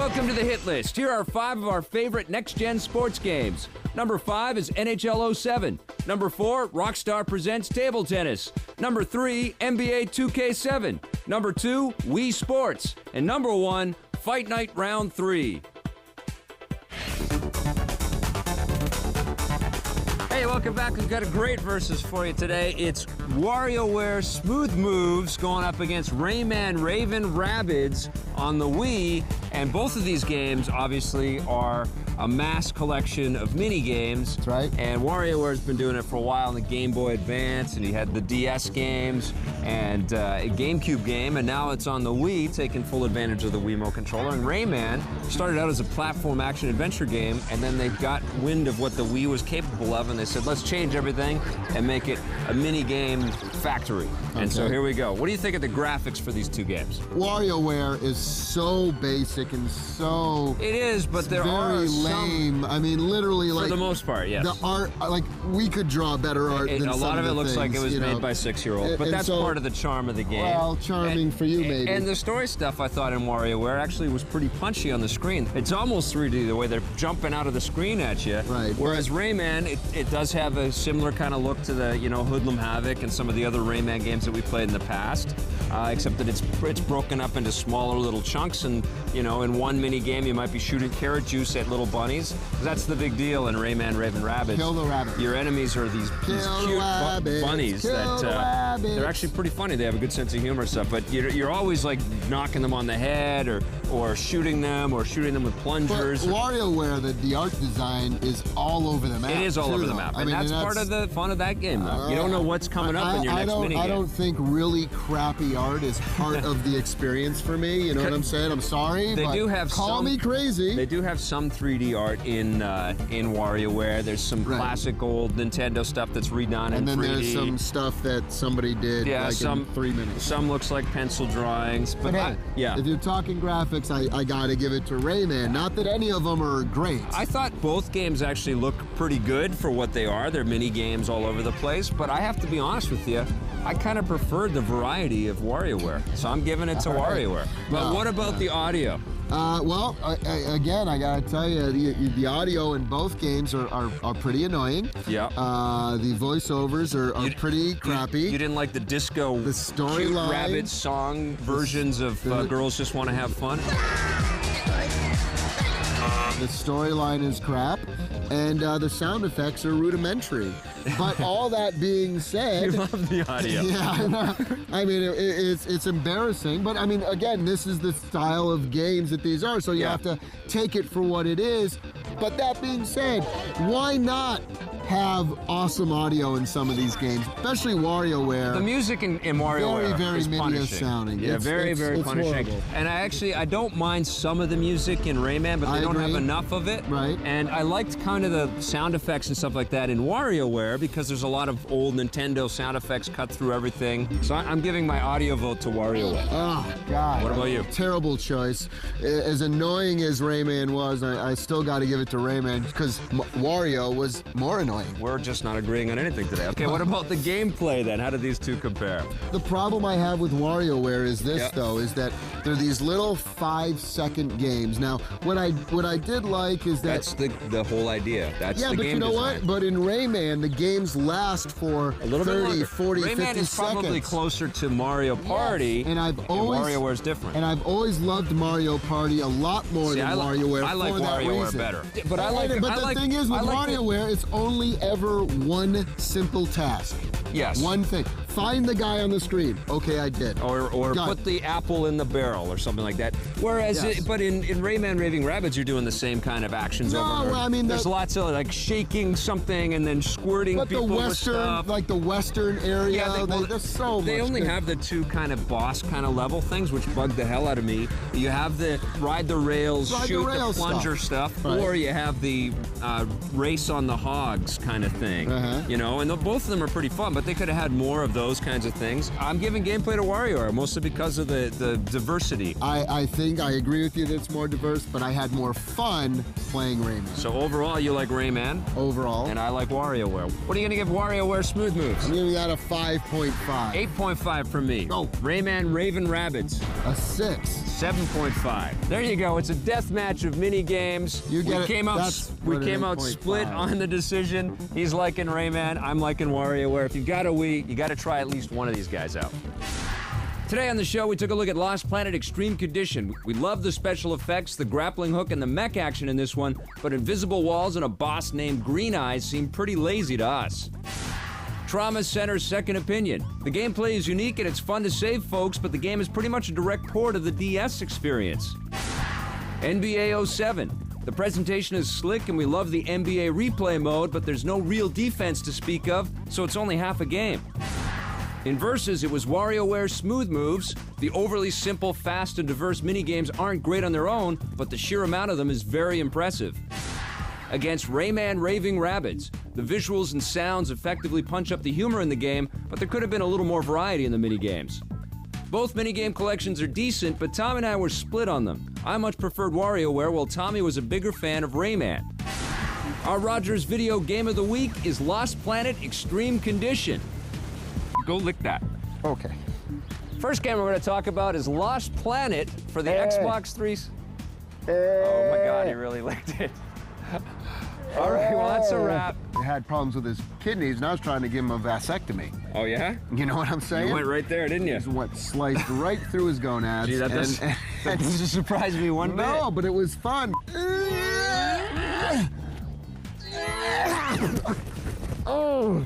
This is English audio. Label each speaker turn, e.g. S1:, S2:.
S1: Welcome to the Hit List. Here are 5 of our favorite next-gen sports games. Number 5 is NHL 07. Number 4, Rockstar Presents Table Tennis. Number 3, NBA 2K7. Number 2, Wii Sports. And number 1, Fight Night Round 3. Hey, welcome back. We've got a great versus for you today. It's Warioware Smooth Moves going up against Rayman Raven Rabbids on the Wii. And both of these games, obviously, are a mass collection of mini-games.
S2: That's right.
S1: And WarioWare's been doing it for a while in the Game Boy Advance, and he had the DS games and a GameCube game, and now it's on the Wii, taking full advantage of the Wiimote controller. And Rayman started out as a platform action-adventure game, and then they got wind of what the Wii was capable of, and they said, let's change everything and make it a mini-game factory. And so here we go. What do you think of the graphics for these two games?
S2: WarioWare is so basic and so...
S1: It is, but there are
S2: lame. I mean, literally, like...
S1: For the most part, yes.
S2: The art, like, we could draw better art than
S1: a lot of it looks like it was made by 6-year-olds, but that's part of the charm of the game.
S2: Well, charming for you, maybe.
S1: And the story stuff, I thought, in WarioWare actually was pretty punchy on the screen. It's almost 3D, the way they're jumping out of the screen at you.
S2: Right.
S1: Whereas Rayman, it does have a similar kind of look to the, Hoodlum Havoc and some of the other Rayman games that we played in the past, except that it's broken up into smaller little chunks, and, in one mini game you might be shooting carrot juice at little bunnies. That's the big deal in Rayman Raven Rabbids.
S2: Kill the rabbit.
S1: Your enemies are these cute bunnies that they're actually pretty funny. They have a good sense of humor and stuff, but you're always like knocking them on the head or shooting them with plungers.
S2: But WarioWare, the art design is all over the map.
S1: It is all over the map, and that's part of the fun of that game, though. You don't know what's coming up in your next minigame.
S2: I don't think really crappy art is part of the experience for me. You know what I'm saying? I'm sorry, call me crazy.
S1: They do have some 3D art in WarioWare. There's some classic old Nintendo stuff that's redone in 3D.
S2: And then there's some stuff that somebody did in 3 minutes.
S1: Some looks like pencil drawings, but
S2: hey, if you're talking graphics, I gotta give it to Rayman. Not that any of them are great.
S1: I thought both games actually look pretty good for what they are. They're mini games all over the place, but I have to be honest with you, I kind of preferred the variety of WarioWare, so I'm giving it to WarioWare. But what about the audio?
S2: Again, I gotta tell you, the audio in both games are pretty annoying.
S1: Yeah.
S2: The voiceovers are pretty crappy.
S1: You didn't like the disco,
S2: the storyline,
S1: rabbit song versions of Girls Just Want to Have Fun?
S2: The storyline is crap, and the sound effects are rudimentary. But all that being said...
S1: You love the audio.
S2: Yeah, I know. I mean, it's embarrassing, but I mean, again, this is the style of games that these are, so you have to take it for what it is. But that being said, why not have awesome audio in some of these games, especially WarioWare?
S1: The music in WarioWare is punishing.
S2: Sounding.
S1: Yeah, very punishing.
S2: Horrible.
S1: And I don't mind some of the music in Rayman, but they don't have enough of it.
S2: Right.
S1: And I liked kind of the sound effects and stuff like that in WarioWare because there's a lot of old Nintendo sound effects cut through everything. So I'm giving my audio vote to WarioWare.
S2: Oh, God.
S1: What about you?
S2: Terrible choice. As annoying as Rayman was, I still got to give it to Rayman because Wario was more annoying.
S1: We're just not agreeing on anything today. Okay, what about the gameplay then? How do these two compare?
S2: The problem I have with WarioWare is this, though, is that they're these little 5-second games. Now, what I did like is that...
S1: That's the whole idea. That's the game
S2: but you know
S1: design.
S2: what? But in Rayman, the games last for
S1: a little
S2: 30,
S1: bit
S2: 40,
S1: Rayman
S2: 50 seconds.
S1: is probably closer to Mario Party,
S2: and
S1: WarioWare's different.
S2: And I've always loved Mario Party a lot more than WarioWare.
S1: I like WarioWare better. But
S2: the thing is, with WarioWare, it's only ever one simple task.
S1: Yes.
S2: One thing. Find the guy on the screen. Okay, I did.
S1: Or put the apple in the barrel or something like that. Whereas, but in Rayman Raving Rabbids, you're doing the same kind of actions over and over.
S2: I mean,
S1: there's lots of like shaking something and then squirting people with stuff.
S2: Like the Western area, there's so much.
S1: They only have the two kind of boss kind of level things, which bug the hell out of me. You have the ride the rails, shoot the plunger stuff, or you have the race on the hogs kind of thing. And both of them are pretty fun. but they could have had more of those kinds of things. I'm giving gameplay to Warioware, mostly because of the diversity.
S2: I think I agree with you that it's more diverse, but I had more fun playing Rayman.
S1: So overall, you like Rayman?
S2: Overall.
S1: And I like WarioWare. What are you going to give WarioWare Smooth Moves?
S2: I'm giving that a 5.5.
S1: 8.5 from me.
S2: Oh.
S1: Rayman Raven Rabbids.
S2: A 6.
S1: 7.5. There you go. It's a death match of mini games.
S2: You get
S1: we
S2: it.
S1: came out.
S2: That's
S1: We
S2: what an
S1: came out
S2: 8.5.
S1: split on the decision. He's liking Rayman. I'm liking WarioWare. If you've got a Wii, you got to try at least one of these guys out. Today on the show, we took a look at Lost Planet Extreme Condition. We love the special effects, the grappling hook, and the mech action in this one, but invisible walls and a boss named Green Eyes seem pretty lazy to us. Trauma Center's Second Opinion. The gameplay is unique and it's fun to save folks, but the game is pretty much a direct port of the DS experience. NBA 07. The presentation is slick and we love the NBA replay mode, but there's no real defense to speak of, so it's only half a game. In Versus, it was WarioWare Smooth Moves. The overly simple, fast, and diverse minigames aren't great on their own, but the sheer amount of them is very impressive. Against Rayman Raving Rabbids, the visuals and sounds effectively punch up the humor in the game, but there could have been a little more variety in the minigames. Both minigame collections are decent, but Tom and I were split on them. I much preferred WarioWare, while Tommy was a bigger fan of Rayman. Our Rogers Video Game of the Week is Lost Planet Extreme Condition. Go lick that.
S2: Okay.
S1: First game we're going to talk about is Lost Planet for the Xbox 3. Oh my God, he really licked it. All right, well, that's a wrap.
S2: He had problems with his kidneys, and I was trying to give him a vasectomy.
S1: Oh, yeah?
S2: You know what I'm saying?
S1: You went right there, didn't you?
S2: Just went sliced right through his gonads.
S1: Gee, that doesn't surprise me one bit.
S2: No, but it was fun. Oh.